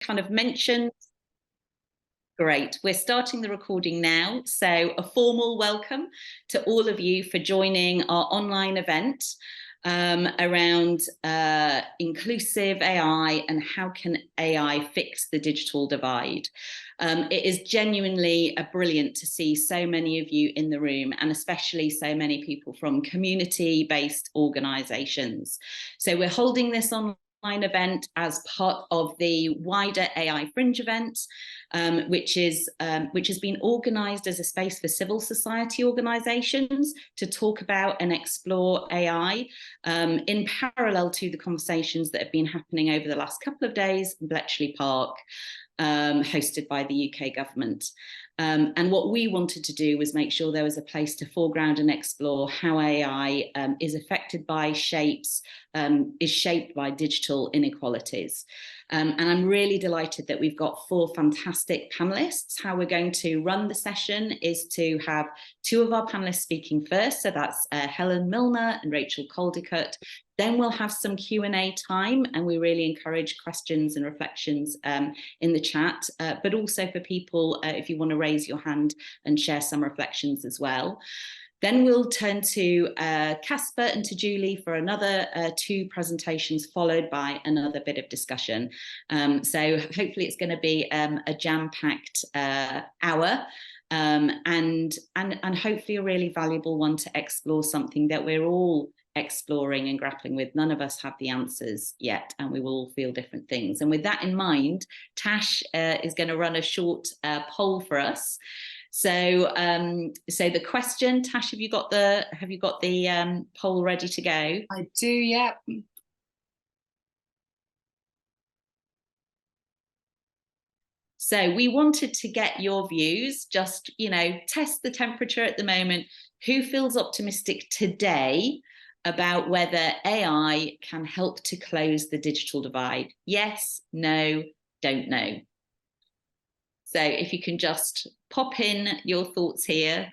kind of mentioned. Great. We're starting the recording now. So a formal welcome to all of you for joining our online event around inclusive AI and how can AI fix the digital divide. It is genuinely brilliant to see so many of you in the room, and especially so many people from community-based organisations. So we're holding this online event as part of the wider AI Fringe event, which has been organised as a space for civil society organisations to talk about and explore AI in parallel to the conversations that have been happening over the last couple of days in Bletchley Park, hosted by the UK government. And what we wanted to do was make sure there was a place to foreground and explore how AI is affected by is shaped by digital inequalities. And I'm really delighted that we've got 4 fantastic panelists. How we're going to run the session is to have 2 of our panelists speaking first. So that's Helen Milner and Rachel Caldicott. Then we'll have some Q&A time, and we really encourage questions and reflections in the chat, but also for people, if you want to raise your hand and share some reflections as well. Then we'll turn to Casper and to Julie for another 2 presentations, followed by another bit of discussion. So hopefully it's going to be a jam-packed hour, and hopefully a really valuable one to explore something that we're all exploring and grappling with. None of us have the answers yet, and we will all feel different things. And with that in mind, Tash is going to run a short poll for us. So the question, Tash, have you got the poll ready to go? I do, yeah. So we wanted to get your views, just, test the temperature at the moment. Who feels optimistic today about whether AI can help to close the digital divide? Yes, no, don't know. So if you can just pop in your thoughts here.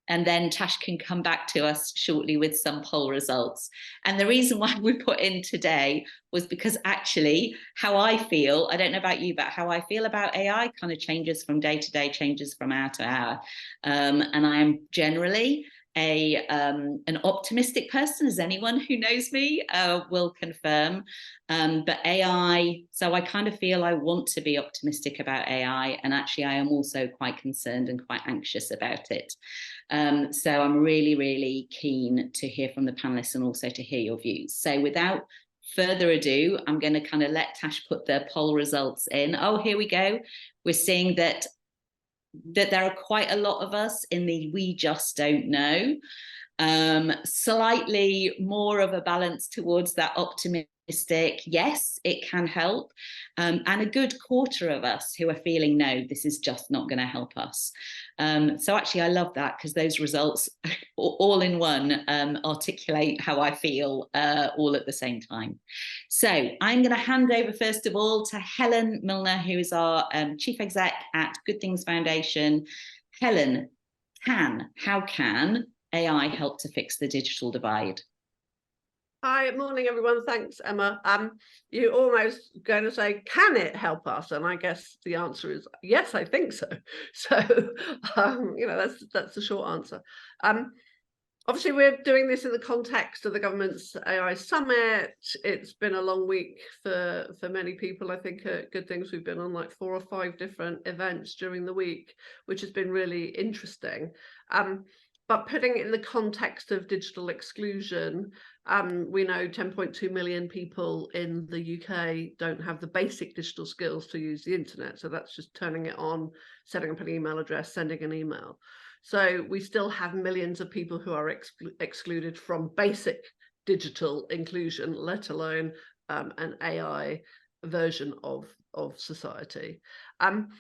And then Tash can come back to us shortly with some poll results. And the reason why we put in today was because actually how I feel, I don't know about you, but how I feel about AI kind of changes from day to day, changes from hour to hour. And I am generally an optimistic person, as anyone who knows me will confirm. But AI, so I kind of feel I want to be optimistic about AI, and actually I am also quite concerned and quite anxious about it. So I'm really, really keen to hear from the panelists and also to hear your views. So without further ado, I'm going to kind of let Tash put the poll results in. Oh, here we go. We're seeing that there are quite a lot of us in the we just don't know. Slightly more of a balance towards that optimistic, yes, it can help. And a good quarter of us who are feeling, no, this is just not going to help us. So actually, I love that, because those results all in one articulate how I feel all at the same time. So I'm going to hand over, first of all, to Helen Milner, who is our Chief Exec at Good Things Foundation. Helen, how can AI help to fix the digital divide? Hi, morning everyone. Thanks, Emma. You're almost going to say, can it help us? And I guess the answer is yes, I think so. So, that's the short answer. Obviously, we're doing this in the context of the government's AI Summit. It's been a long week for many people. I think at Good Things we've been on like 4 or 5 different events during the week, which has been really interesting. But putting it in the context of digital exclusion, we know 10.2 million people in the UK don't have the basic digital skills to use the internet. So that's just turning it on, setting up an email address, sending an email. So we still have millions of people who are excluded from basic digital inclusion, let alone an AI version of society. From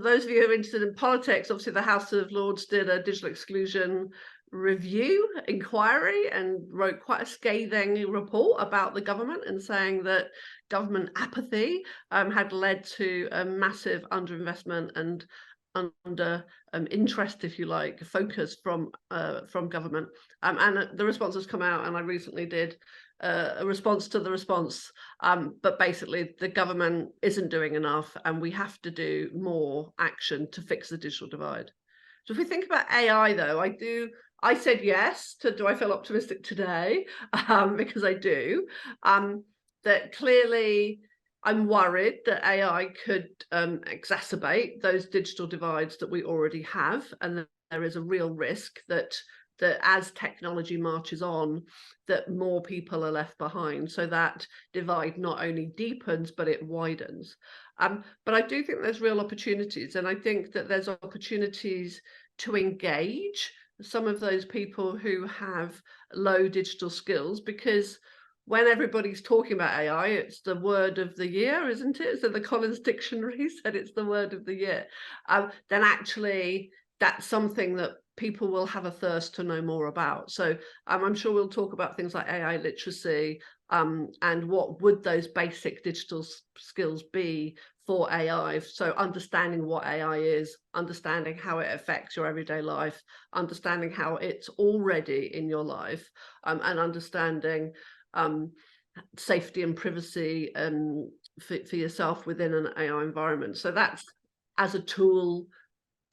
those of you who are interested in politics, obviously the House of Lords did a digital exclusion review inquiry and wrote quite a scathing report about the government, and saying that government apathy had led to a massive underinvestment and under interest, if you like, focus from government. And the response has come out, and I recently did a response to the response. But basically, the government isn't doing enough, and we have to do more action to fix the digital divide. So if we think about AI, though, I said yes to do I feel optimistic today? Because I do. That clearly I'm worried that AI could exacerbate those digital divides that we already have, and that there is a real risk that as technology marches on, that more people are left behind. So that divide not only deepens, but it widens. But I do think there's real opportunities, and I think that there's opportunities to engage some of those people who have low digital skills, because when everybody's talking about AI, it's the word of the year, isn't it? So the Collins Dictionary said it's the word of the year. Then actually that's something that people will have a thirst to know more about. So I'm sure we'll talk about things like AI literacy, and what would those basic digital skills be for AI. So understanding what AI is, understanding how it affects your everyday life, understanding how it's already in your life, and understanding safety and privacy for yourself within an AI environment. So that's as a tool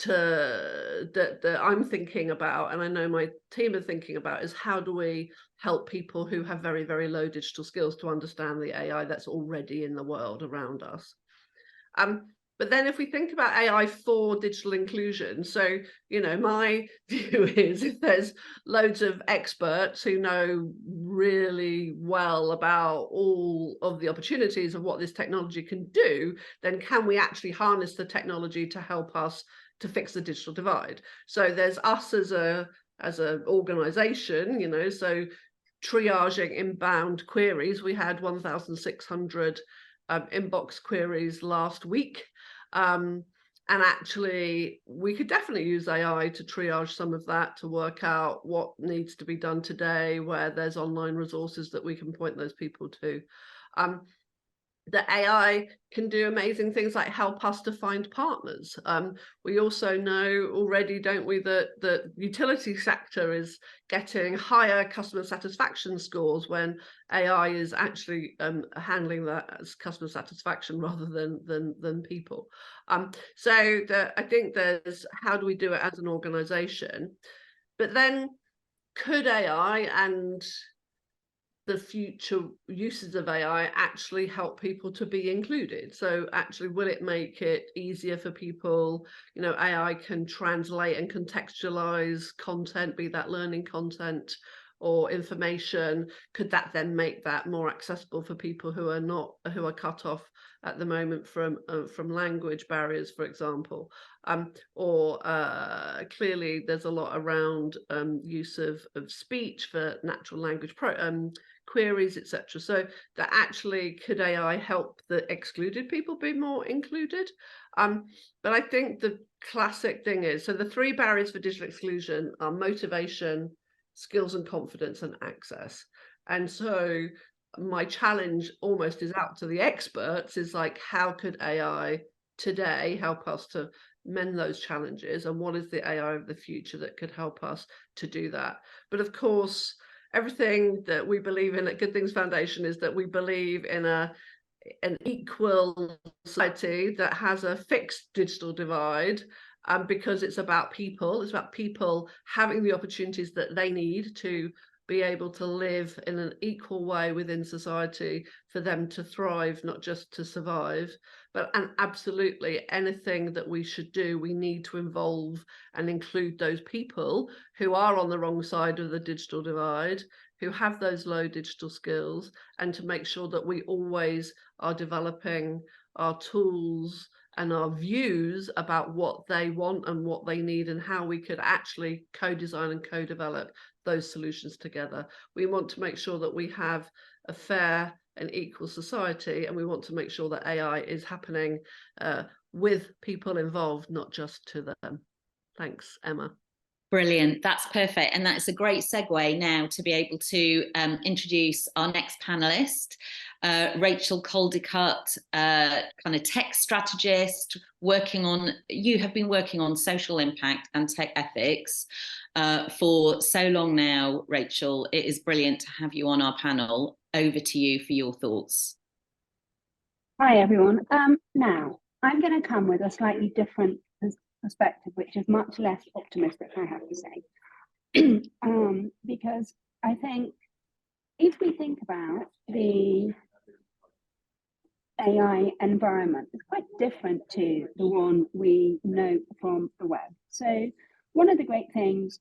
that I'm thinking about, and I know my team are thinking about, is how do we help people who have very, very low digital skills to understand the AI that's already in the world around us. But then if we think about AI for digital inclusion, so, my view is if there's loads of experts who know really well about all of the opportunities of what this technology can do, then can we actually harness the technology to help us to fix the digital divide? So there's us as an organization, so triaging inbound queries. We had 1,600 inbox queries last week. And actually, we could definitely use AI to triage some of that, to work out what needs to be done today, where there's online resources that we can point those people to. The AI can do amazing things like help us to find partners. We also know already, don't we, that the utility sector is getting higher customer satisfaction scores when AI is actually handling that as customer satisfaction rather than people. So I think there's how do we do it as an organization? But then could AI and the future uses of AI actually help people to be included? So actually, will it make it easier for people? AI can translate and contextualize content, be that learning content or information. Could that then make that more accessible for people who are cut off at the moment from language barriers, for example? Or clearly there's a lot around use of speech for natural language queries, etc. So that actually, could AI help the excluded people be more included? But I think the classic thing is, so the three barriers for digital exclusion are motivation, skills and confidence, and access. And so my challenge almost is out to the experts, is like, how could AI today help us to mend those challenges, and what is the AI of the future that could help us to do that? But of course, everything that we believe in at Good Things Foundation is that we believe in an equal society that has a fixed digital divide, because it's about people. It's about people having the opportunities that they need to be able to live in an equal way within society, for them to thrive, not just to survive. And absolutely, anything that we should do, we need to involve and include those people who are on the wrong side of the digital divide, who have those low digital skills, and to make sure that we always are developing our tools and our views about what they want and what they need, and how we could actually co-design and co-develop those solutions together. We want to make sure that we have a fair and equal society, and we want to make sure that AI is happening with people involved, not just to them. Thanks, Emma. Brilliant. That's perfect. And that's a great segue now to be able to introduce our next panelist. Rachel Caldicott, kind of tech strategist, you have been working on social impact and tech ethics for so long now, Rachel. It is brilliant to have you on our panel. Over to you for your thoughts. Hi, everyone. Now, I'm going to come with a slightly different perspective, which is much less optimistic, I have to say, because I think if we think about the AI environment, it's quite different to the one we know from the web. So one of the great things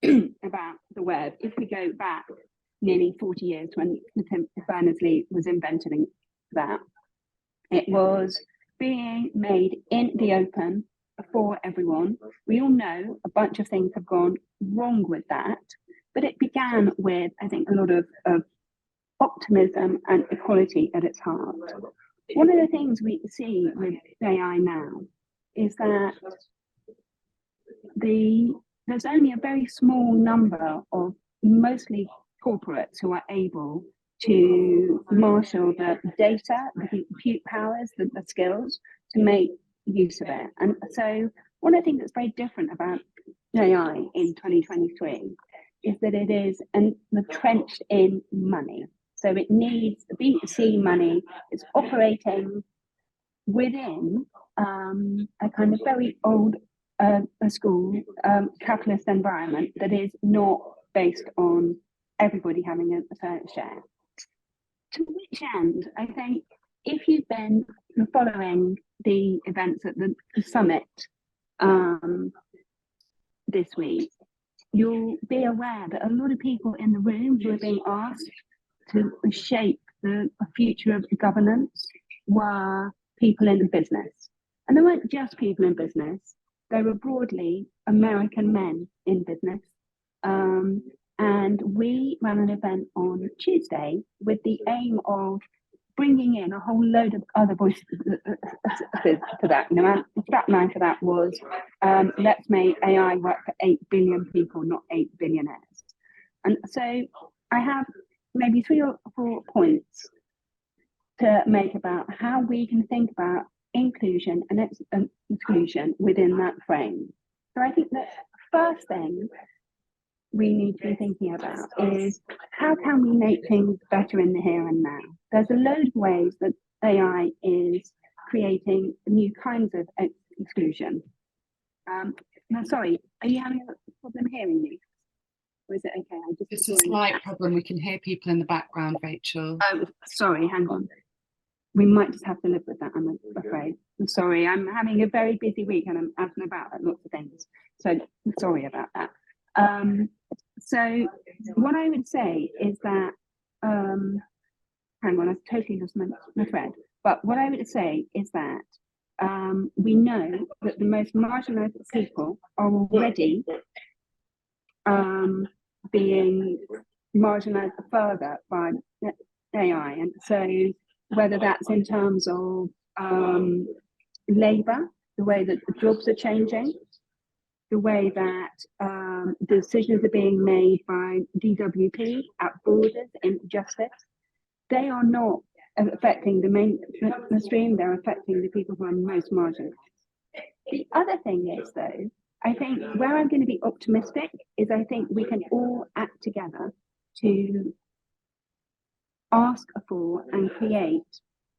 about the web, if we go back nearly 40 years when Tim Berners-Lee was inventing that, it was being made in the open for everyone. We all know a bunch of things have gone wrong with that, but it began with, I think, a lot of optimism and equality at its heart. One of the things we see with AI now is that there's only a very small number of mostly corporates who are able to marshal the data, the compute powers, the skills to make use of it. And so one of the things that's very different about AI in 2023 is that it is entrenched in money. So it needs the B2C money. It's operating within a kind of very old school capitalist environment that is not based on everybody having a fair share. To which end, I think if you've been following the events at the summit this week, you'll be aware that a lot of people in the room who are being asked to shape the future of governance were people in business. And they weren't just people in business, they were broadly American men in business. And we ran an event on Tuesday with the aim of bringing in a whole load of other voices to that. You know, the strapline for that was, let's make AI work for 8 billion people, not 8 billionaires. And so I have maybe 3 or 4 points to make about how we can think about inclusion and exclusion within that frame. So I think the first thing we need to be thinking about is how can we make things better in the here and now? There's a load of ways that AI is creating new kinds of exclusion. No, sorry, are you having a problem hearing me? Or is it okay? It's a slight problem. We can hear people in the background, Rachel. Oh, sorry, hang on. We might just have to live with that, I'm afraid. I'm sorry, I'm having a very busy week and I'm out and about at lots of things. So sorry about that. So what I would say is that, hang on, I've totally lost my thread. But what I would say is that we know that the most marginalized people are already being marginalized further by AI. And so whether that's in terms of labor, the way that the jobs are changing, the way that decisions are being made by DWP at borders in justice, they are not affecting the mainstream, they're affecting the people who are most marginalized. The other thing is, though, I think where I'm going to be optimistic is I think we can all act together to ask for and create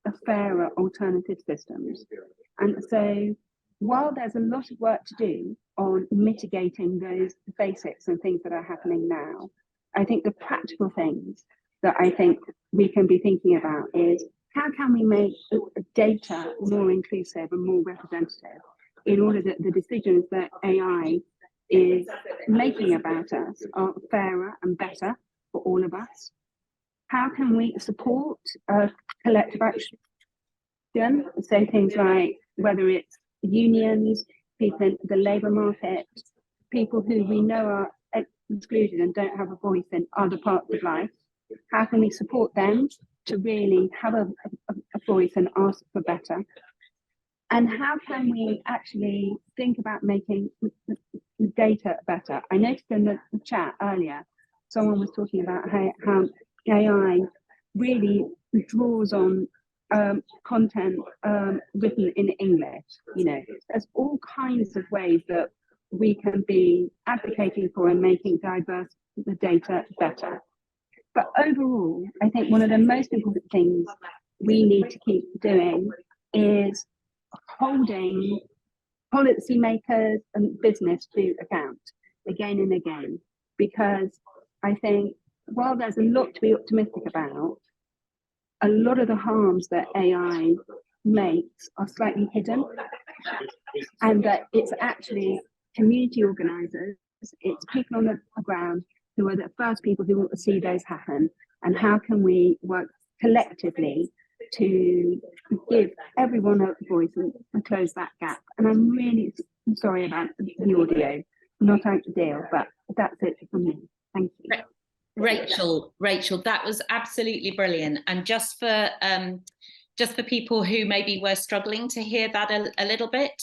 a fairer alternative systems. And so while there's a lot of work to do on mitigating those basics and things that are happening now, I think the practical things that I think we can be thinking about is how can we make data more inclusive and more representative in order that the decisions that AI is making about us are fairer and better for all of us? How can we support collective action? So things like whether it's unions, people in the labour market, people who we know are excluded and don't have a voice in other parts of life. How can we support them to really have a voice and ask for better? And how can we actually think about making the data better? I noticed in the chat earlier, someone was talking about how AI really draws on content written in English. You know, there's all kinds of ways that we can be advocating for and making diverse the data better. But overall, I think one of the most important things we need to keep doing is holding policymakers and business to account again and again, because I think while there's a lot to be optimistic about, a lot of the harms that AI makes are slightly hidden, and that it's actually community organizers, it's people on the ground who are the first people who want to see those happen. And how can we work collectively to give everyone a voice and close that gap? And I'm really sorry about the audio, not ideal, but that's it from me. Thank you. Rachel, that was absolutely brilliant. And just for people who maybe were struggling to hear that a little bit,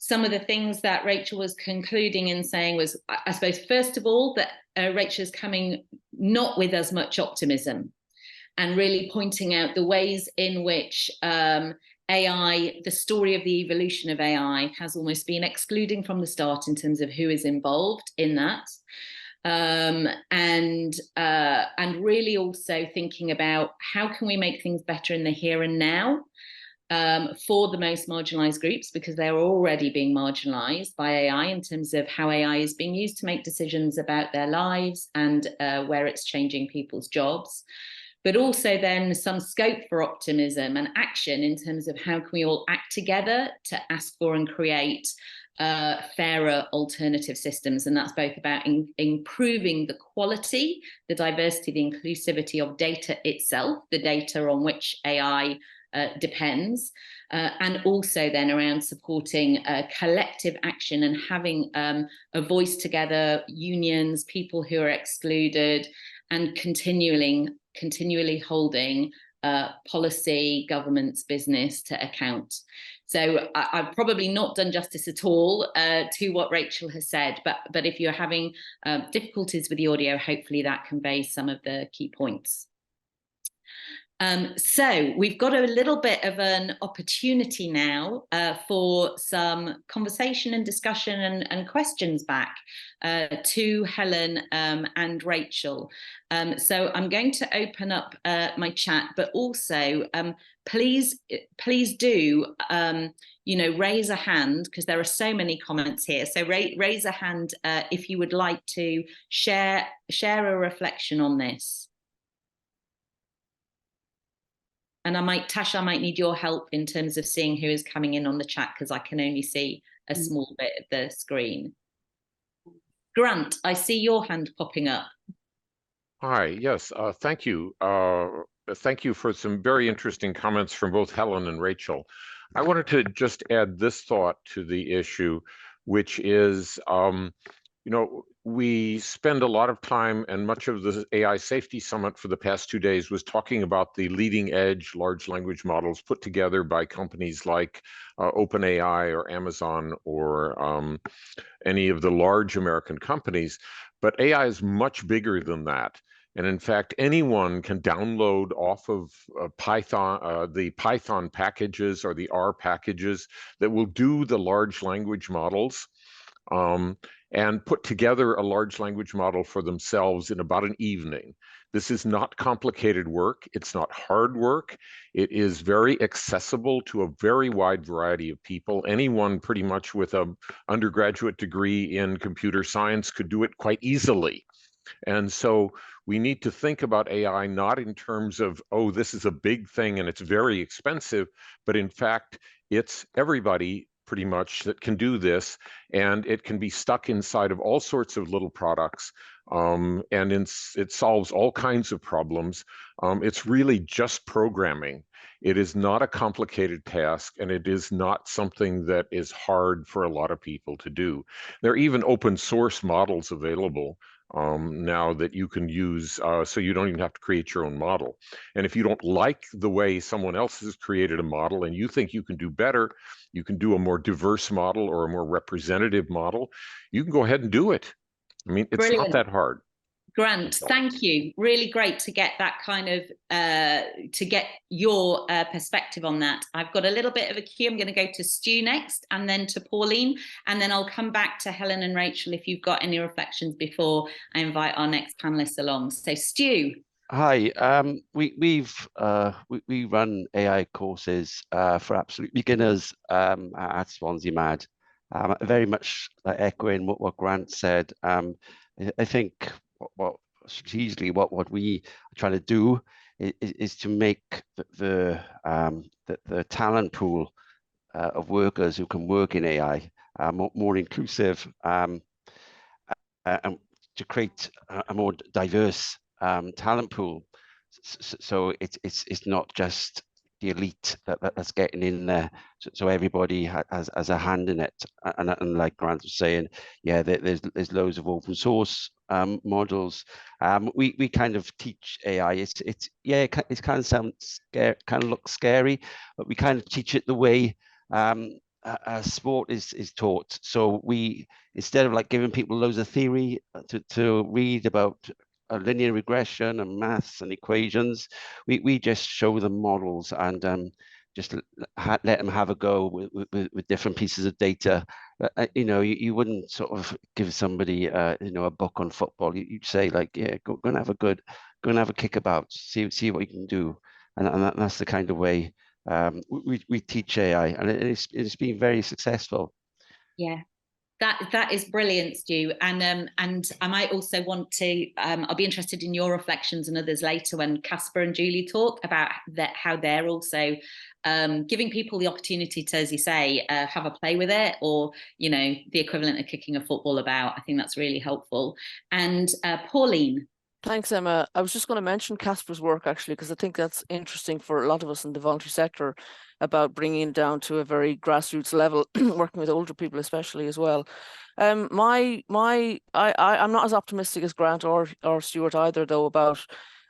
some of the things that Rachel was concluding in saying was, I suppose, first of all, that Rachel is coming not with as much optimism, and really pointing out the ways in which AI, the story of the evolution of AI, has almost been excluding from the start in terms of who is involved in that. And really also thinking about how can we make things better in the here and now for the most marginalized groups, because they're already being marginalized by AI in terms of how AI is being used to make decisions about their lives and where it's changing people's jobs. But also then some scope for optimism and action in terms of how can we all act together to ask for and create fairer alternative systems. And that's both about improving the quality, the diversity, the inclusivity of data itself, the data on which AI depends, and also then around supporting collective action and having a voice together, unions, people who are excluded, and continually holding policy, governments, business to account. So I've probably not done justice at all to what Rachel has said, but if you're having difficulties with the audio, hopefully that conveys some of the key points. So we've got a little bit of an opportunity now for some conversation and discussion and questions back to Helen and Rachel. So I'm going to open up my chat, but also please do raise a hand, because there are so many comments here. So raise a hand if you would like to share a reflection on this. And Tash, I might need your help in terms of seeing who is coming in on the chat, because I can only see a small bit of the screen. Grant, I see your hand popping up. Hi, yes, thank you. Thank you for some very interesting comments from both Helen and Rachel. I wanted to just add this thought to the issue, which is, we spend a lot of time, and much of the AI Safety Summit for the past 2 days was talking about the leading edge large language models put together by companies like OpenAI or Amazon or any of the large American companies. But AI is much bigger than that. And in fact, anyone can download off of Python, the Python packages or the R packages that will do the large language models. And put together a large language model for themselves in about an evening. This is not complicated work. It's not hard work. It is very accessible to a very wide variety of people. Anyone pretty much with an undergraduate degree in computer science could do it quite easily. And so we need to think about AI not in terms of, oh, this is a big thing and it's very expensive, but in fact, it's everybody pretty much that can do this, and it can be stuck inside of all sorts of little products, and it solves all kinds of problems. It's really just programming. It is not a complicated task, and it is not something that is hard for a lot of people to do. There are even open source models available now that you can use, so you don't even have to create your own model. And if you don't like the way someone else has created a model and you think you can do better, you can do a more diverse model or a more representative model, you can go ahead and do it. I mean, it's Brilliant. not that hard. Grant, thank you. Really great to get that kind of, to get your perspective on that. I've got a little bit of a queue. I'm going to go to Stu next, and then to Pauline, and then I'll come back to Helen and Rachel if you've got any reflections before I invite our next panelists along. So Stu. Hi, we run AI courses for absolute beginners at Swansea Mad. Very much echoing what Grant said. I think strategically what we are trying to do is to make the talent pool of workers who can work in AI more inclusive, and to create a more diverse talent pool. So it's not just the elite that's getting in there. So everybody has a hand in it. And like Grant was saying, yeah, there's loads of open source models. We kind of teach AI. It kind of sounds scary, kind of looks scary, but we kind of teach it the way sport is taught. So we, instead of like giving people loads of theory to read about linear regression and maths and equations, we just show them models and just let them have a go with different pieces of data. You know, you wouldn't sort of give somebody you know, a book on football. You'd say like, yeah, go and have a kick about, see what you can do, and that's the kind of way we teach AI, and it's been very successful. Yeah. That is brilliant, Stu. And I might also want to, I'll be interested in your reflections and others later when Casper and Julie talk about that, how they're also giving people the opportunity to, as you say, have a play with it, or, you know, the equivalent of kicking a football about. I think that's really helpful. And Pauline. Thanks, Emma. I was just going to mention Casper's work, actually, because I think that's interesting for a lot of us in the voluntary sector, about bringing it down to a very grassroots level, working with older people especially as well. I'm not as optimistic as Grant or Stuart either, though, about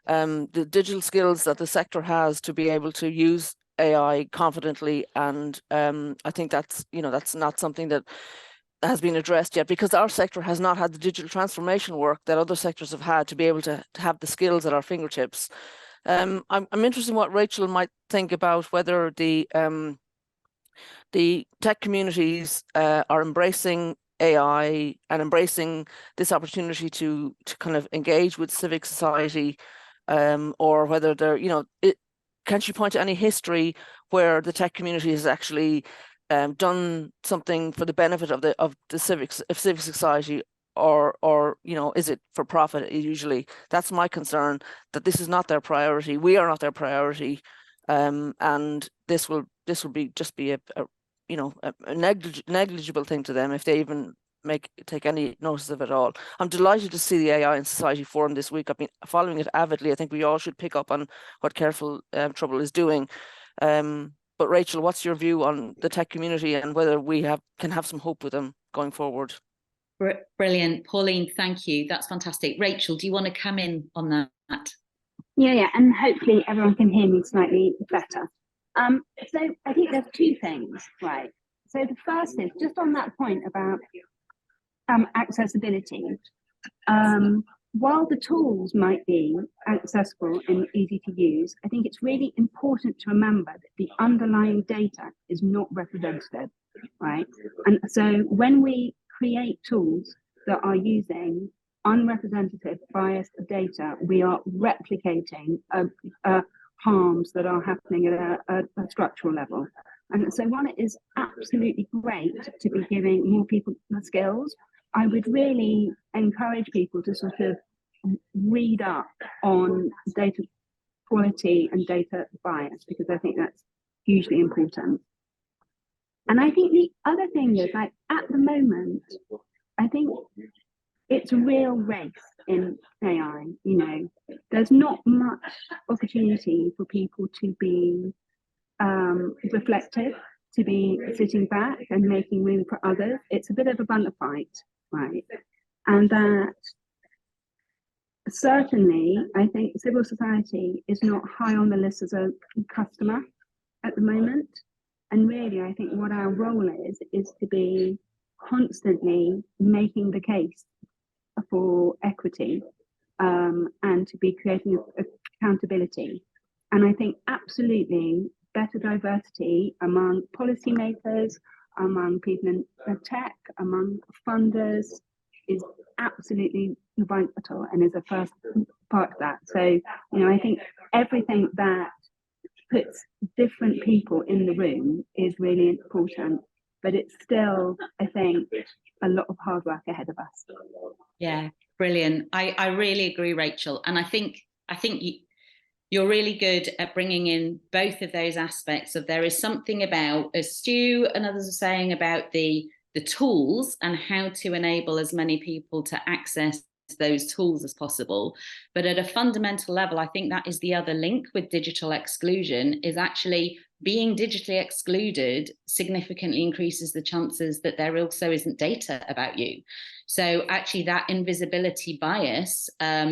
the digital skills that the sector has to be able to use AI confidently. And I think that's, you know, that's not something that has been addressed yet, because our sector has not had the digital transformation work that other sectors have had to be able to have the skills at our fingertips. I'm interested in what Rachel might think about whether the tech communities are embracing AI and embracing this opportunity to kind of engage with civic society, or whether they're, you know, can she point to any history where the tech community has actually done something for the benefit of the civic society, or you know, is it for profit? Usually, that's my concern, that this is not their priority. We are not their priority, and this will be a you know, a negligible thing to them if they even take any notice of it at all. I'm delighted to see the AI in Society Forum this week. I've been following it avidly. I think we all should pick up on what Careful Trouble is doing. But Rachel, what's your view on the tech community and whether we can have some hope with them going forward? Brilliant. Pauline, thank you. That's fantastic. Rachel, do you want to come in on that? Yeah, and hopefully everyone can hear me slightly better. So I think there's two things, right? So the first is just on that point about accessibility. While the tools might be accessible and easy to use, I think it's really important to remember that the underlying data is not representative, right? And so when we create tools that are using unrepresentative, biased data, we are replicating harms that are happening at a structural level. And so while it is absolutely great to be giving more people the skills, I would really encourage people to sort of read up on data quality and data bias, because I think that's hugely important. And I think the other thing is, like, at the moment, I think it's a real race in AI. You know, there's not much opportunity for people to be reflective, to be sitting back and making room for others. It's a bit of a banner fight, right? And that certainly, I think civil society is not high on the list as a customer at the moment. And really, I think what our role is to be constantly making the case for equity and to be creating accountability. And I think absolutely better diversity among policymakers, among people in tech, among funders is absolutely vital and is a first part of that. So, you know, I think everything that puts different people in the room is really important, but it's still, I think, a lot of hard work ahead of us. Yeah, brilliant. I really agree, Rachel. And I think you're really good at bringing in both of those aspects of there is something about, as Stu and others are saying, about the tools and how to enable as many people to access those tools as possible. But at a fundamental level, I think that is the other link with digital exclusion, is actually being digitally excluded significantly increases the chances that there also isn't data about you. So actually that invisibility bias,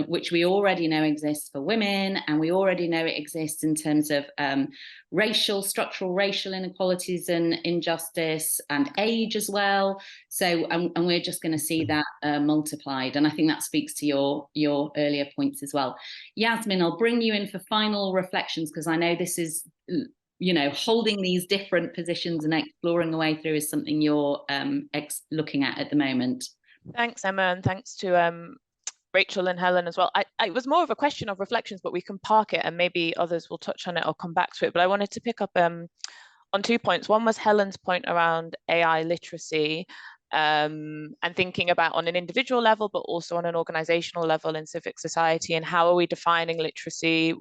which we already know exists for women, and we already know it exists in terms of structural racial inequalities and injustice and age as well. So, and we're just going to see that multiplied. And I think that speaks to your earlier points as well. Yasmin, I'll bring you in for final reflections, because I know this is, you know, holding these different positions and exploring the way through is something you're looking at the moment. Thanks, Emma, and thanks to Rachel and Helen as well. It was more of a question of reflections, but we can park it and maybe others will touch on it or come back to it. But I wanted to pick up on 2 points. One was Helen's point around AI literacy, and thinking about on an individual level, but also on an organizational level in civic society, and how are we defining literacy?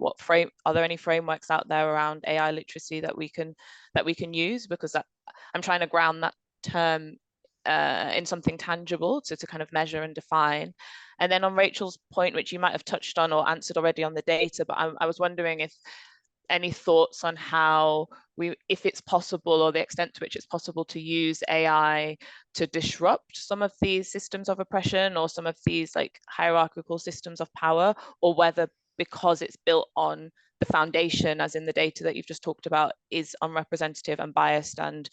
Are there any frameworks out there around AI literacy that we can use? Because I'm trying to ground that term in something tangible to kind of measure and define. And then on Rachel's point, which you might have touched on or answered already on the data, but I was wondering if any thoughts on how if it's possible, or the extent to which it's possible to use AI to disrupt some of these systems of oppression or some of these like hierarchical systems of power, or whether because it's built on the foundation, as in the data that you've just talked about, is unrepresentative and biased and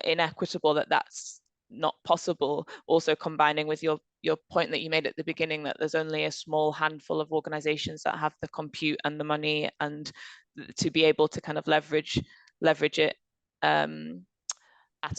inequitable, that's not possible. Also combining with your point that you made at the beginning, that there's only a small handful of organizations that have the compute and the money and to be able to kind of leverage it at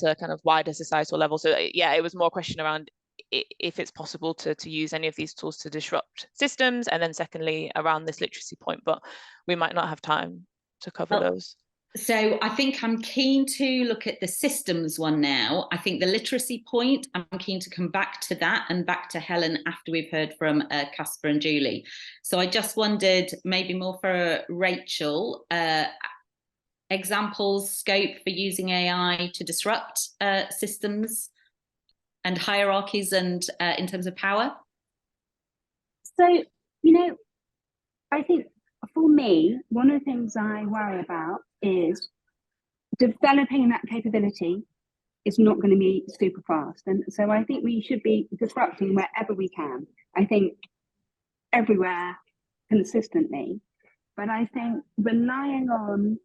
a kind of wider societal level. So yeah, it was more a question around if it's possible to use any of these tools to disrupt systems, and then secondly around this literacy point, but we might not have time to cover those. So I think I'm keen to look at the systems one now. I think the literacy point, I'm keen to come back to that and back to Helen after we've heard from Caspar and Julie. So I just wondered, maybe more for Rachel, examples, scope for using AI to disrupt systems and hierarchies and in terms of power? So, you know, I think for me, one of the things I worry about is developing that capability is not going to be super fast. And so I think we should be disrupting wherever we can. I think everywhere consistently. But I think relying on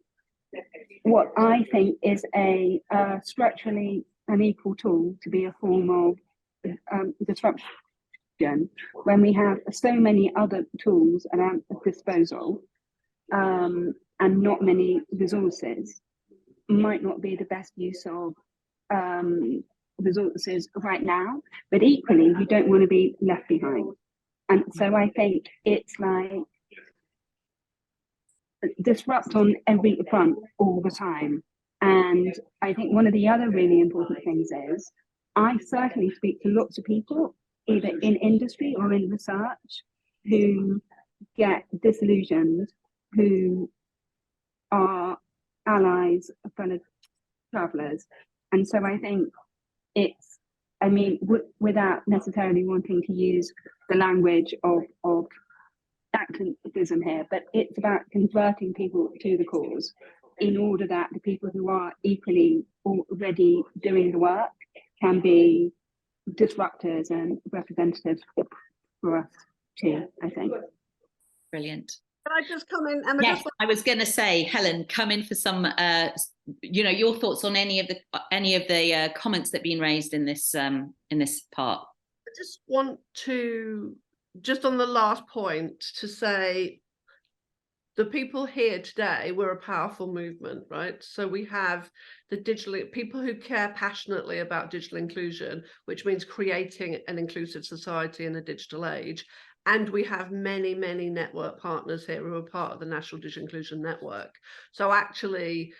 what I think is a structurally unequal tool to be a form of disruption, when we have so many other tools at our disposal and not many resources, might not be the best use of resources right now. But equally, you don't want to be left behind. And so I think it's like disrupt on every front all the time. And I think one of the other really important things is I certainly speak to lots of people, either in industry or in research, who get disillusioned, who are allies, fellow travelers. And so I think it's, I mean, without necessarily wanting to use the language of activism here, but it's about converting people to the cause in order that the people who are equally already doing the work can be disruptors and representatives for us too, I think. Brilliant. Can I just come in, Emma? Yes, I was going to say, Helen, come in for some, your thoughts on any of the comments that have been raised in this part. I just want to just on the last point to say, the people here today, we're a powerful movement, right? So we have the people who care passionately about digital inclusion, which means creating an inclusive society in a digital age. And we have many, many network partners here who are part of the National Digital Inclusion Network. So actually,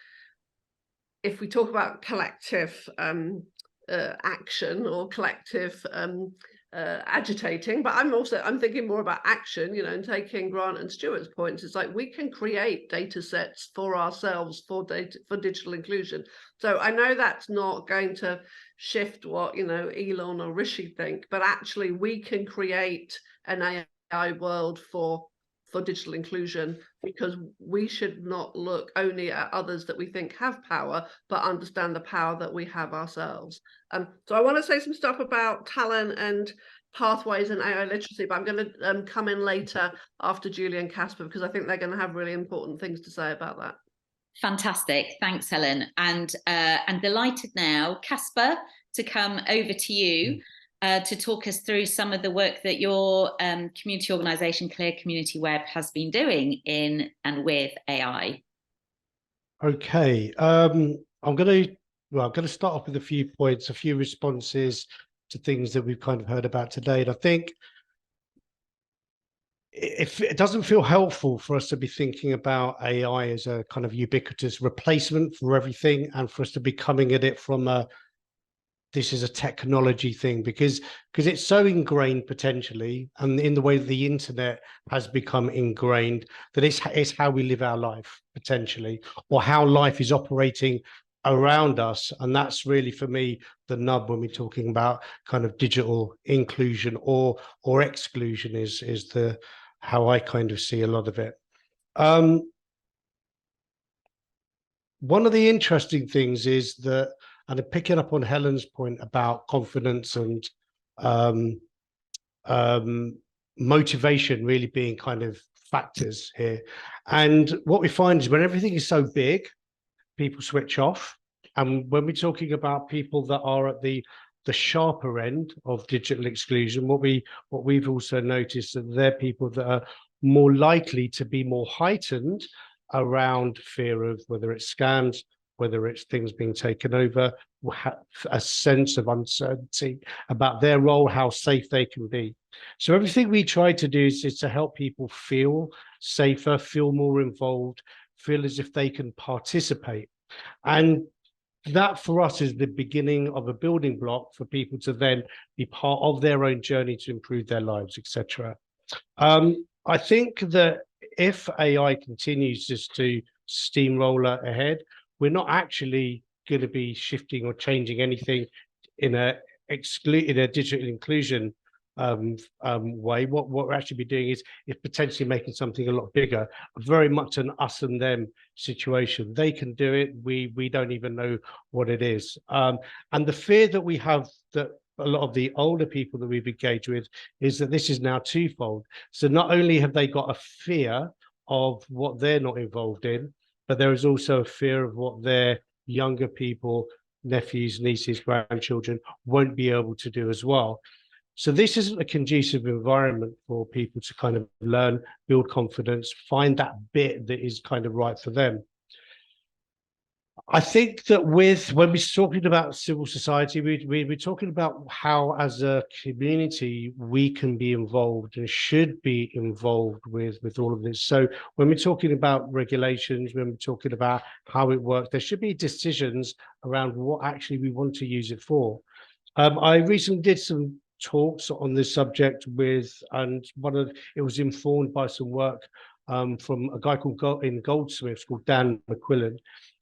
if we talk about collective action or collective agitating, but I'm thinking more about action, and taking Grant and Stuart's points. It's like we can create data sets for ourselves for digital inclusion. So I know that's not going to shift what Elon or Rishi think, but actually we can create an AI world for digital inclusion, because we should not look only at others that we think have power, but understand the power that we have ourselves. So I want to say some stuff about talent and pathways and AI literacy, but I'm going to come in later after Julie and Casper, because I think they're going to have really important things to say about that. Fantastic, thanks, Helen. And delighted now, Casper, to come over to you to talk us through some of the work that your community organisation, Clear Community Web, has been doing in and with AI. Okay, I'm going to start off with a few points, a few responses to things that we've kind of heard about today. And I think if it doesn't feel helpful for us to be thinking about AI as a kind of ubiquitous replacement for everything, and for us to be coming at it from this is a technology thing, because it's so ingrained potentially, and in the way that the internet has become ingrained, that it's how we live our life potentially, or how life is operating around us. And that's really, for me, the nub when we're talking about kind of digital inclusion or exclusion is the how I kind of see a lot of it. One of the interesting things is that, and picking up on Helen's point about confidence and motivation really being kind of factors here. And what we find is when everything is so big, people switch off. And when we're talking about people that are at the sharper end of digital exclusion, what we've also noticed that they're people that are more likely to be more heightened around fear of whether it's scams, whether it's things being taken over, a sense of uncertainty about their role, how safe they can be. So everything we try to do is to help people feel safer, feel more involved, feel as if they can participate. And that for us is the beginning of a building block for people to then be part of their own journey to improve their lives, etc. I think that if AI continues just to steamroller ahead, we're not actually going to be shifting or changing anything in a digital inclusion way. What we're actually be doing is potentially making something a lot bigger, very much an us and them situation. They can do it. We don't even know what it is. And the fear that we have, that a lot of the older people that we've engaged with, is that this is now twofold. So not only have they got a fear of what they're not involved in, but there is also a fear of what their younger people, nephews, nieces, grandchildren won't be able to do as well. So this isn't a conducive environment for people to kind of learn, build confidence, find that bit that is kind of right for them. I think that when we're talking about civil society, we're talking about how, as a community, we can be involved and should be involved with all of this. So when we're talking about regulations, when we're talking about how it works, there should be decisions around what actually we want to use it for. I recently did some talks on this subject and it was informed by some work from a guy called Goldsmiths called Dan McQuillan,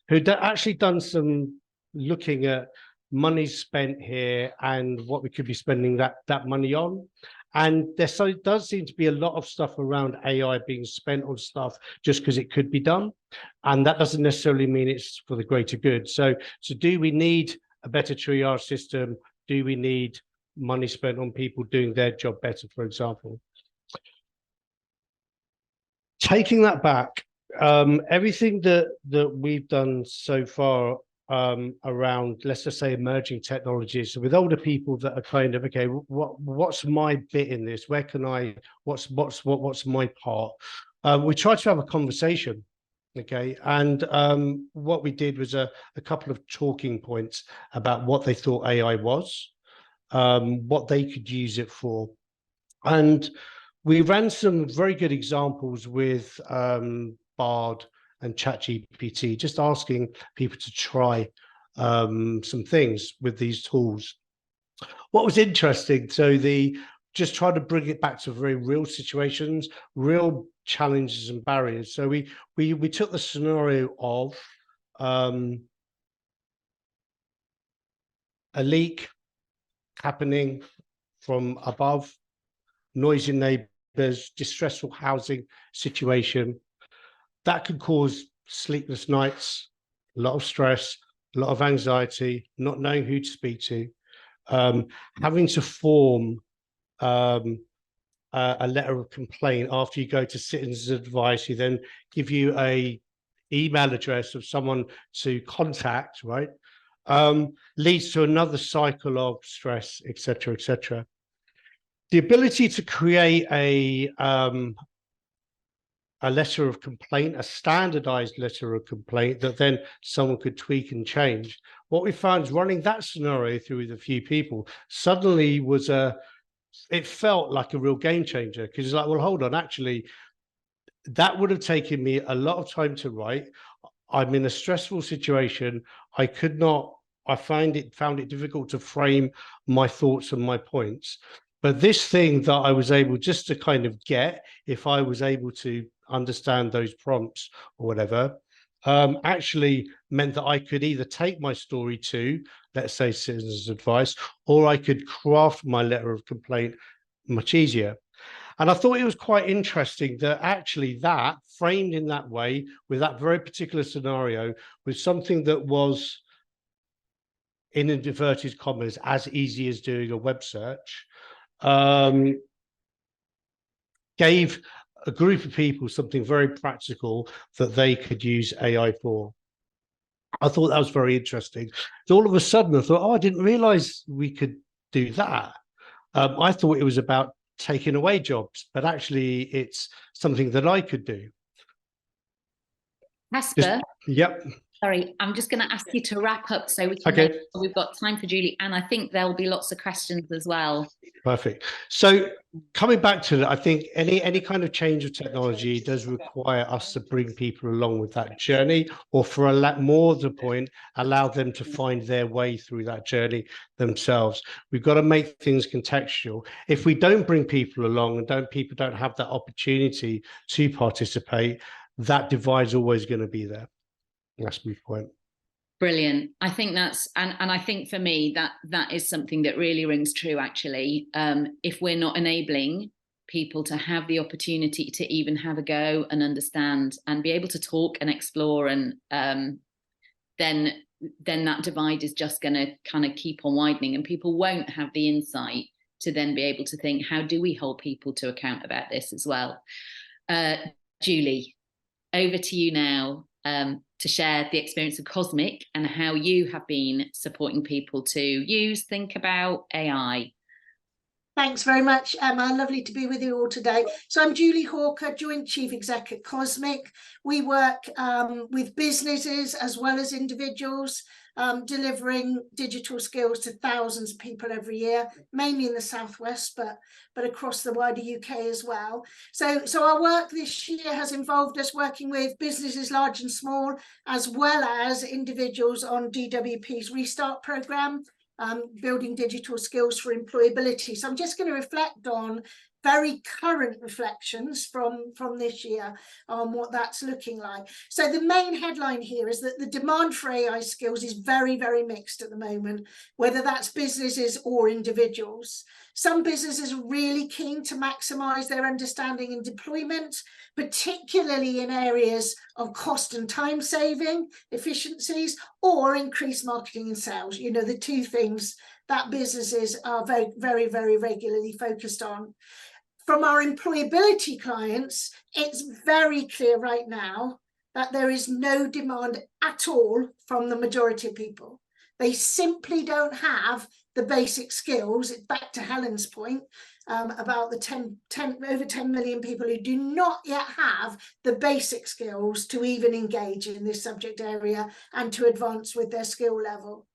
who'd actually done some looking at money spent here and what we could be spending that money on. And there does seem to be a lot of stuff around AI being spent on stuff just because it could be done. And that doesn't necessarily mean it's for the greater good. So do we need a better triage system? Do we need money spent on people doing their job better, for example? Taking that back, everything that we've done so far around, let's just say, emerging technologies. So with older people that are kind of, okay, what's my bit in this? Where can I, what's my part? We tried to have a conversation, okay, and what we did was a couple of talking points about what they thought AI was, what they could use it for, and we ran some very good examples with Bard and ChatGPT, just asking people to try some things with these tools. What was interesting, so just try to bring it back to very real situations, real challenges and barriers. So we took the scenario of a leak happening from above, noisy neighbors, distressful housing situation. That could cause sleepless nights, a lot of stress, a lot of anxiety, not knowing who to speak to, having to form a letter of complaint after you go to Citizens Advice. You then give you a email address of someone to contact, right? Leads to another cycle of stress, etc., etc. The ability to create a letter of complaint, a standardized letter of complaint that then someone could tweak and change. What we found is running that scenario through with a few people suddenly was it felt like a real game changer, because it's like, well, hold on, actually, that would have taken me a lot of time to write. I'm in a stressful situation. I found it difficult to frame my thoughts and my points. But this thing that I was able just to kind of get, if I was able to understand those prompts or whatever, actually meant that I could either take my story to, let's say, Citizens Advice, or I could craft my letter of complaint much easier. And I thought it was quite interesting that actually that, framed in that way, with that very particular scenario, was something that was, in inverted commas, as easy as doing a web search, gave a group of people something very practical that they could use AI for. I thought that was very interesting. So all of a sudden I thought, oh, I didn't realize we could do that. I thought it was about taking away jobs, but actually it's something that I could do. Casper, yep. Sorry, I'm just going to ask you to wrap up so we can make sure we've got time for Julie, and I think there'll be lots of questions as well. Perfect. So coming back to it, I think any kind of change of technology does require us to bring people along with that journey, or for a lot more to the point, allow them to find their way through that journey themselves. We've got to make things contextual. If we don't bring people along and people don't have that opportunity to participate, that divide's always going to be there. That's my point. Brilliant. I think that's, and I think for me that is something that really rings true, actually. If we're not enabling people to have the opportunity to even have a go and understand and be able to talk and explore, and then that divide is just going to kind of keep on widening, and people won't have the insight to then be able to think, how do we hold people to account about this as well? Julie, over to you now. To share the experience of Cosmic and how you have been supporting people to use, think about AI. Thanks very much, Emma. Lovely to be with you all today. So I'm Julie Hawker, Joint Chief Exec at Cosmic. We work with businesses as well as individuals, delivering digital skills to thousands of people every year, mainly in the Southwest, but across the wider UK as well. So our work this year has involved us working with businesses large and small, as well as individuals on DWP's Restart programme, building digital skills for employability. So I'm just going to reflect on very current reflections from this year on what that's looking like. So the main headline here is that the demand for AI skills is very, very mixed at the moment, whether that's businesses or individuals. Some businesses are really keen to maximize their understanding and deployment, particularly in areas of cost and time saving, efficiencies, or increased marketing and sales. You know, the two things that businesses are very, very, very regularly focused on. From our employability clients, it's very clear right now that there is no demand at all from the majority of people. They simply don't have the basic skills. It's back to Helen's point about the over 10 million people who do not yet have the basic skills to even engage in this subject area and to advance with their skill level.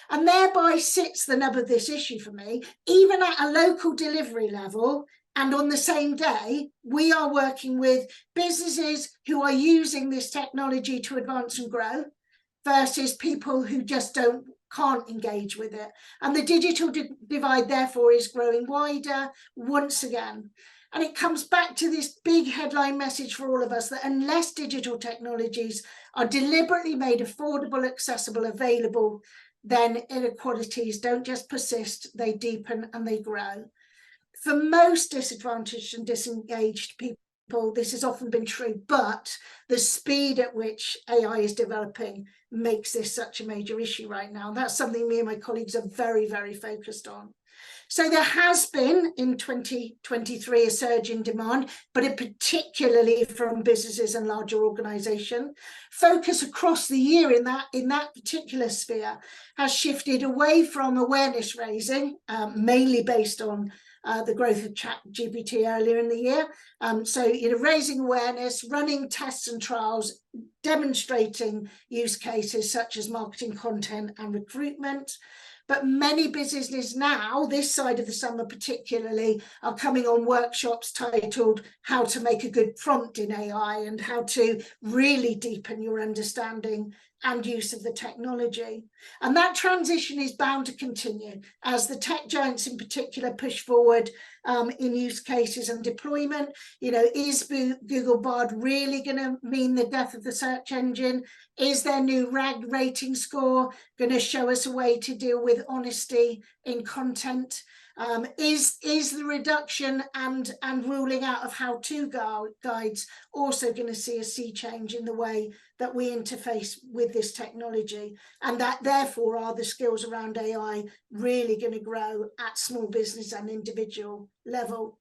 And thereby sits the nub of this issue for me. Even at a local delivery level, and on the same day, we are working with businesses who are using this technology to advance and grow versus people who just can't engage with it. And the digital divide, therefore, is growing wider once again. And it comes back to this big headline message for all of us that unless digital technologies are deliberately made affordable, accessible, available, then inequalities don't just persist, they deepen and they grow. For most disadvantaged and disengaged people, this has often been true, but the speed at which AI is developing makes this such a major issue right now. That's something me and my colleagues are very, very focused on. So there has been in 2023 a surge in demand, but it particularly from businesses and larger organisations. Focus across the year in that particular sphere has shifted away from awareness raising, mainly based on the growth of ChatGPT earlier in the year. So, raising awareness, running tests and trials, demonstrating use cases such as marketing content and recruitment. But many businesses now, this side of the summer particularly, are coming on workshops titled How to Make a Good Prompt in AI and how to really deepen your understanding and use of the technology. And that transition is bound to continue as the tech giants in particular push forward in use cases and deployment. Is Google Bard really going to mean the death of the search engine? Is their new RAG rating score going to show us a way to deal with honesty in content? Is the reduction and ruling out of how-to guides also going to see a sea change in the way that we interface with this technology? And that therefore are the skills around AI really going to grow at small business and individual level?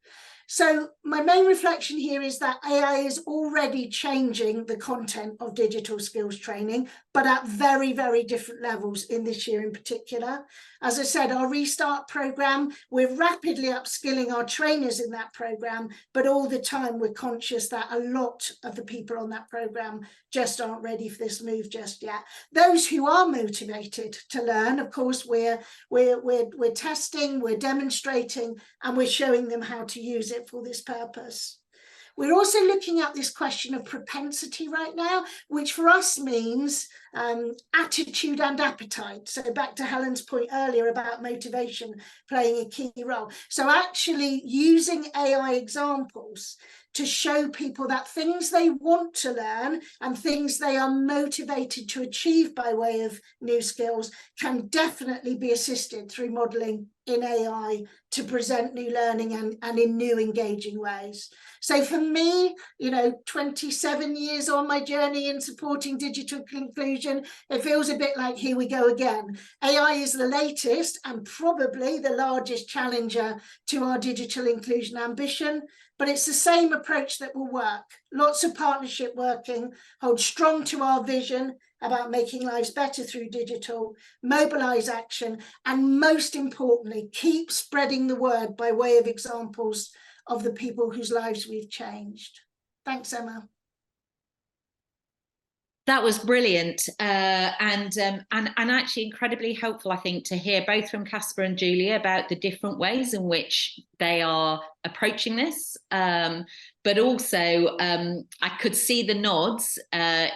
So my main reflection here is that AI is already changing the content of digital skills training, but at very, very different levels in this year in particular. As I said, our Restart programme, we're rapidly upskilling our trainers in that programme, but all the time we're conscious that a lot of the people on that programme just aren't ready for this move just yet. Those who are motivated to learn, of course, we're testing, we're demonstrating, and we're showing them how to use it for this purpose. We're also looking at this question of propensity right now, which for us means attitude and appetite. So back to Helen's point earlier about motivation playing a key role. So actually using AI examples to show people that things they want to learn and things they are motivated to achieve by way of new skills can definitely be assisted through modelling in AI to present new learning and in new engaging ways. So for me, 27 years on my journey in supporting digital inclusion, it feels a bit like here we go again. AI is the latest and probably the largest challenger to our digital inclusion ambition, but it's the same approach that will work. Lots of partnership working, hold strong to our vision about making lives better through digital, mobilise action, and most importantly, keep spreading the word by way of examples of the people whose lives we've changed. Thanks, Emma. That was brilliant and actually incredibly helpful, I think, to hear both from Caspar and Julia about the different ways in which they are approaching this. But also, I could see the nods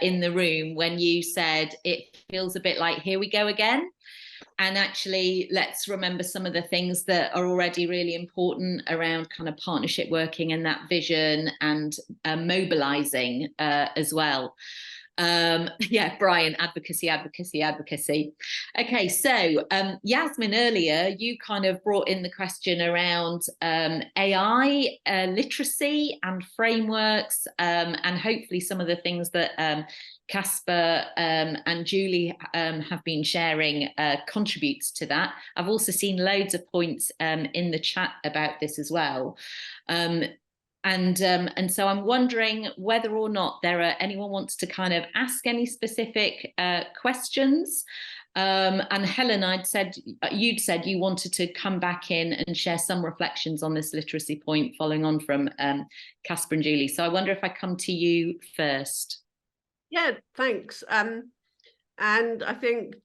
in the room when you said it feels a bit like here we go again. And actually, let's remember some of the things that are already really important around kind of partnership working and that vision and mobilising as well. Yeah, Brian, advocacy. Okay, so Yasmin, earlier you kind of brought in the question around AI literacy and frameworks, and hopefully some of the things that Caspar and Julie have been sharing contributes to that. I've also seen loads of points in the chat about this as well. And so I'm wondering whether or not anyone wants to kind of ask any specific questions. And Helen, you'd said you wanted to come back in and share some reflections on this literacy point following on from Caspar and Julie. So I wonder if I come to you first. Yeah, thanks. And I think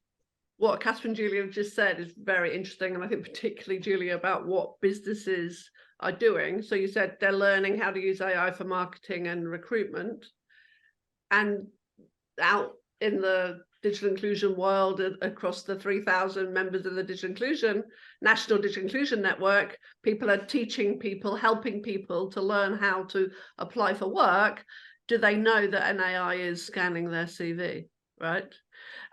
what Caspar and Julie have just said is very interesting. And I think particularly, Julie, about what businesses are doing. So you said they're learning how to use AI for marketing and recruitment. And out in the digital inclusion world, across the 3,000 members of the National Digital Inclusion Network, people are teaching people, helping people to learn how to apply for work. Do they know that an AI is scanning their CV, right?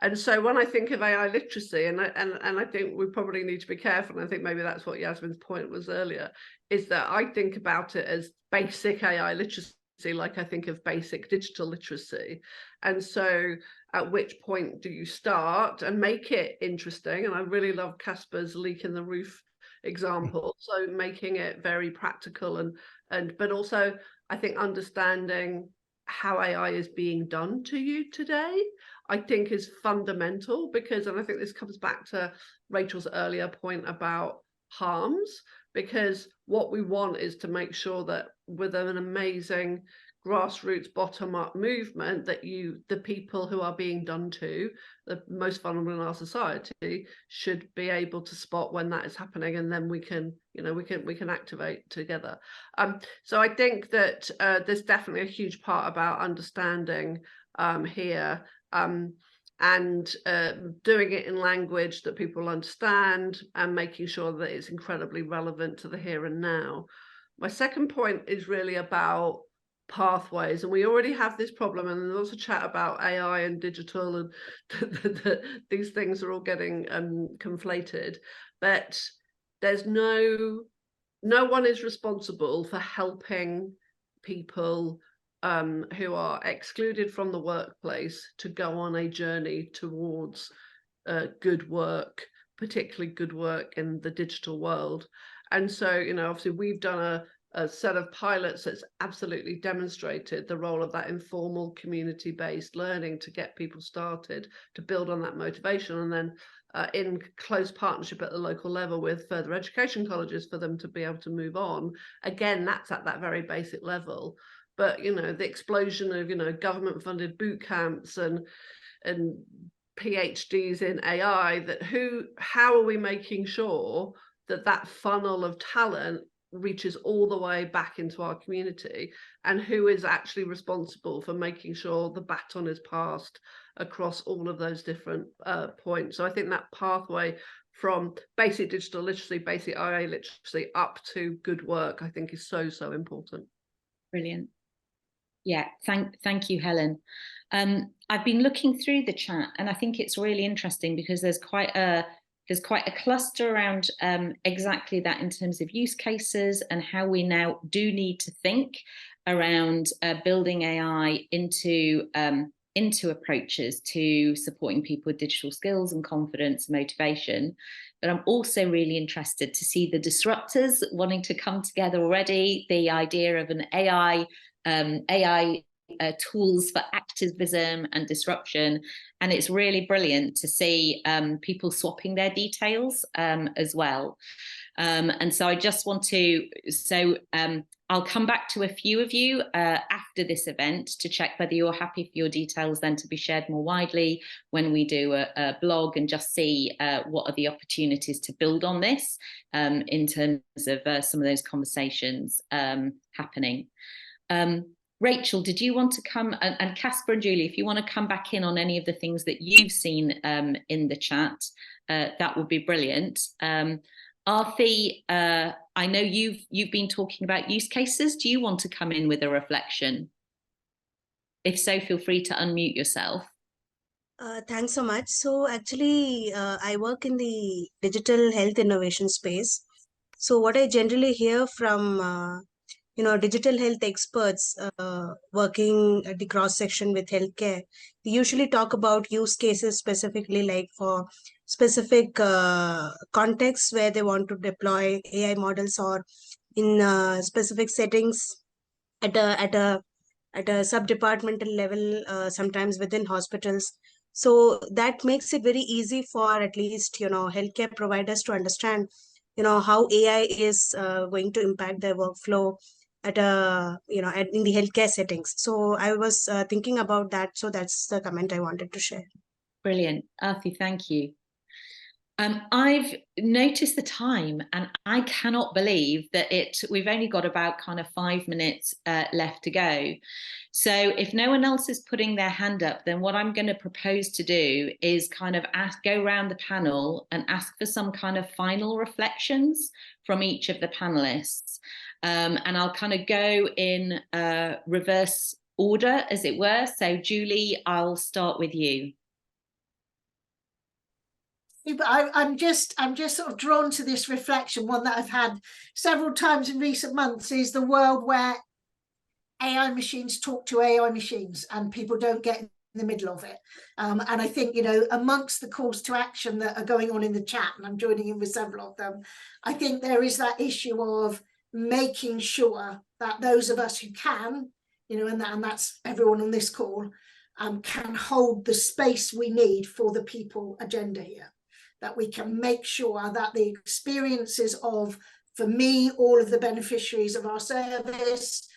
And so when I think of AI literacy, and I think we probably need to be careful, and I think maybe that's what Yasmin's point was earlier, is that I think about it as basic AI literacy, like I think of basic digital literacy. And so at which point do you start and make it interesting? And I really love Caspar's leak in the roof example. So making it very practical but also I think understanding how AI is being done to you today, I think is fundamental, because, and I think this comes back to Rachel's earlier point about harms, because what we want is to make sure that with an amazing grassroots bottom-up movement, that the people who are being done to, the most vulnerable in our society, should be able to spot when that is happening, and then we can activate together. So I think that there's definitely a huge part about understanding here, and doing it in language that people understand, and making sure that it's incredibly relevant to the here and now. My second point is really about pathways, and we already have this problem, and there's also chat about AI and digital, and these things are all getting conflated, but there's no one is responsible for helping people who are excluded from the workplace to go on a journey towards good work, particularly good work in the digital world. And so, obviously we've done a set of pilots that's absolutely demonstrated the role of that informal community-based learning to get people started, to build on that motivation, and then in close partnership at the local level with further education colleges for them to be able to move on. Again, that's at that very basic level. But, the explosion of, government-funded boot camps and PhDs in AI, how are we making sure that funnel of talent reaches all the way back into our community, and who is actually responsible for making sure the baton is passed across all of those different points? So I think that pathway from basic digital literacy, basic IA literacy, up to good work, I think is so important. Brilliant. Yeah, thank you, Helen. I've been looking through the chat, and I think it's really interesting because there's quite a cluster around exactly that in terms of use cases and how we now do need to think around building AI into approaches to supporting people with digital skills and confidence and motivation. But I'm also really interested to see the disruptors wanting to come together already, the idea of an AI tools for activism and disruption. And it's really brilliant to see people swapping their details as well. And so I just want to, I'll come back to a few of you after this event to check whether you're happy for your details then to be shared more widely when we do a blog, and just see what are the opportunities to build on this in terms of some of those conversations happening. Rachel, did you want to come, and Caspar and Julie, if you want to come back in on any of the things that you've seen in the chat, that would be brilliant. Arfi, I know you've been talking about use cases. Do you want to come in with a reflection? If so, feel free to unmute yourself. Thanks so much. So actually, I work in the digital health innovation space. So what I generally hear from digital health experts working at the cross section with healthcare, they usually talk about use cases specifically, like for specific contexts where they want to deploy AI models, or in specific settings at a sub-departmental level, sometimes within hospitals. So that makes it very easy for at least, healthcare providers to understand, how AI is going to impact their workflow at in the healthcare settings. So I was thinking about that. So that's the comment I wanted to share. Brilliant. Aarti, thank you. I've noticed the time, and I cannot believe that we've only got about kind of 5 minutes left to go. So if no one else is putting their hand up, then what I'm going to propose to do is kind of go around the panel and ask for some kind of final reflections from each of the panelists. And I'll kind of go in reverse order, as it were. So Julie, I'll start with you. I'm just sort of drawn to this reflection, one that I've had several times in recent months, is the world where AI machines talk to AI machines and people don't get in the middle of it. And I think, amongst the calls to action that are going on in the chat, and I'm joining in with several of them, I think there is that issue of making sure that those of us who can, and that's everyone on this call, can hold the space we need for the people agenda here. That we can make sure that the experiences of, for me, all of the beneficiaries of our service,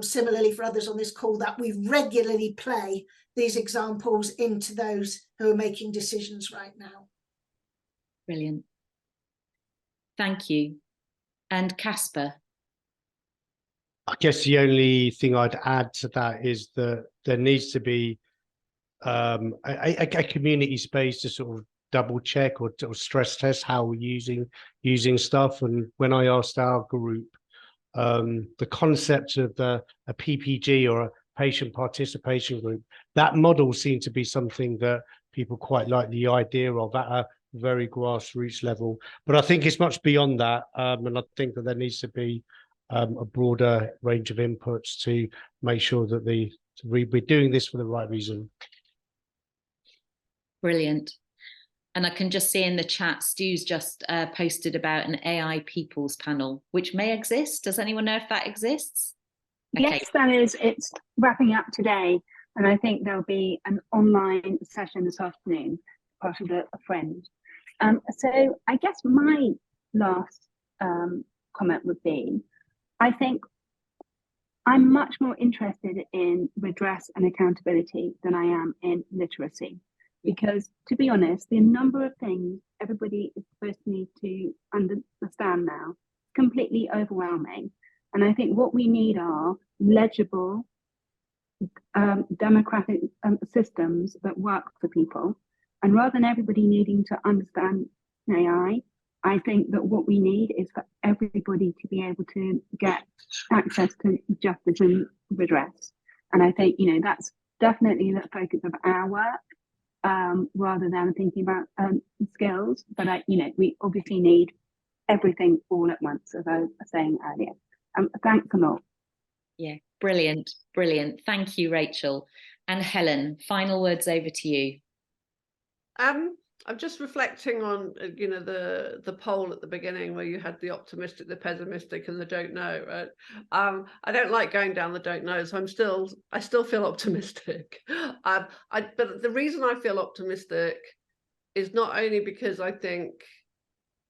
similarly for others on this call, that we regularly play these examples into those who are making decisions right now. Brilliant. Thank you. And Casper? I guess the only thing I'd add to that is that there needs to be a community space to sort of double check or stress test how we're using stuff. And when I asked our group, the concept of a PPG or a patient participation group, that model seemed to be something that people quite like the idea of at a very grassroots level. But I think it's much beyond that. And I think that there needs to be a broader range of inputs to make sure that we're doing this for the right reason. Brilliant. And I can just see in the chat, Stu's just posted about an AI people's panel, which may exist. Does anyone know if that exists? Okay. Yes, that is. It's wrapping up today. And I think there'll be an online session this afternoon, part of a friend. So I guess my last comment would be, I think I'm much more interested in redress and accountability than I am in literacy. Because, to be honest, the number of things everybody is supposed to need to understand now is completely overwhelming. And I think what we need are legible, democratic systems that work for people. And rather than everybody needing to understand AI, I think that what we need is for everybody to be able to get access to justice and redress. And I think, that's definitely the focus of our work. Rather than thinking about skills, but we obviously need everything all at once, as I was saying earlier. Thanks a lot. Yeah, brilliant. Thank you, Rachel. And Helen, final words over to you. I'm just reflecting on, the poll at the beginning where you had the optimistic, the pessimistic, and the don't know. Right? I don't like going down the don't know, so I still feel optimistic. But the reason I feel optimistic is not only because I think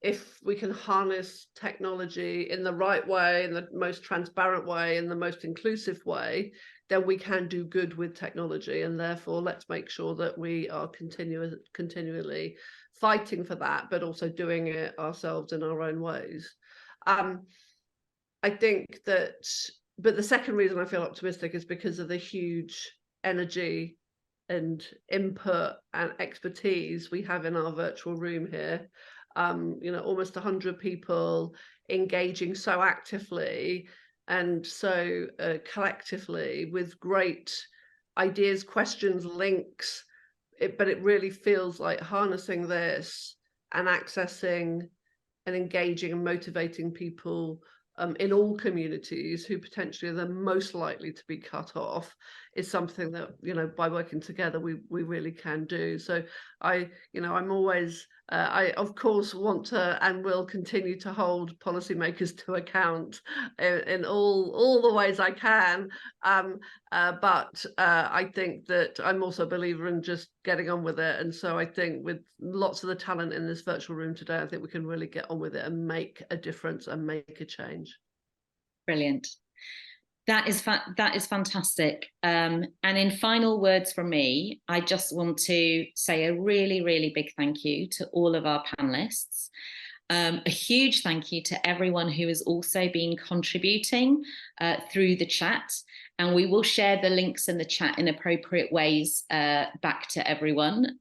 if we can harness technology in the right way, in the most transparent way, in the most inclusive way, then we can do good with technology. And therefore, let's make sure that we are continually fighting for that, but also doing it ourselves in our own ways. I think that, but the second reason I feel optimistic is because of the huge energy and input and expertise we have in our virtual room here. Almost 100 people engaging so actively and so collectively with great ideas, questions, links, but it really feels like harnessing this and accessing and engaging and motivating people in all communities who potentially are the most likely to be cut off is something that, by working together, we really can do. So I'm always I, of course, want to and will continue to hold policymakers to account in all the ways I can. But I think that I'm also a believer in just getting on with it. And so I think with lots of the talent in this virtual room today, I think we can really get on with it and make a difference and make a change. Brilliant. That is fantastic. And in final words from me, I just want to say a really, really big thank you to all of our panelists. A huge thank you to everyone who has also been contributing through the chat. And we will share the links in the chat in appropriate ways back to everyone.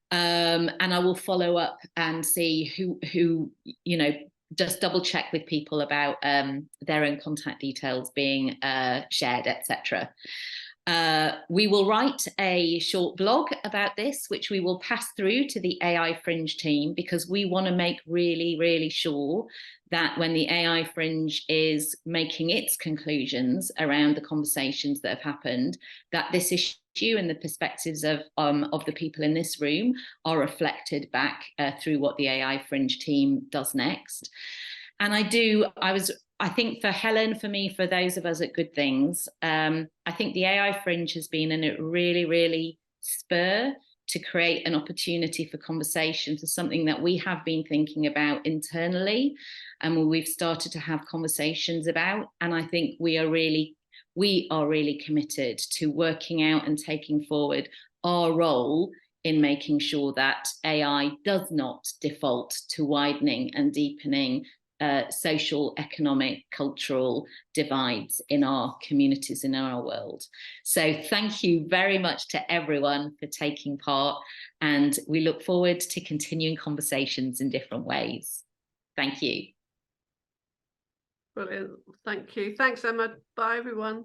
And I will follow up and see who you know, just double check with people about their own contact details being shared, etc. We will write a short blog about this, which we will pass through to the AI Fringe team, because we want to make really, really sure that when the AI Fringe is making its conclusions around the conversations that have happened, that this issue and the perspectives of the people in this room are reflected back through what the AI Fringe team does next. And I think for Helen, for me, for those of us at Good Things, I think the AI Fringe has been a really, really spur to create an opportunity for conversation for something that we have been thinking about internally, and we've started to have conversations about. And I think we are really committed to working out and taking forward our role in making sure that AI does not default to widening and deepening social, economic, cultural divides in our communities, in our world. So thank you very much to everyone for taking part, and we look forward to continuing conversations in different ways. Thank you. Brilliant. Thank you. Thanks, Emma. Bye, everyone.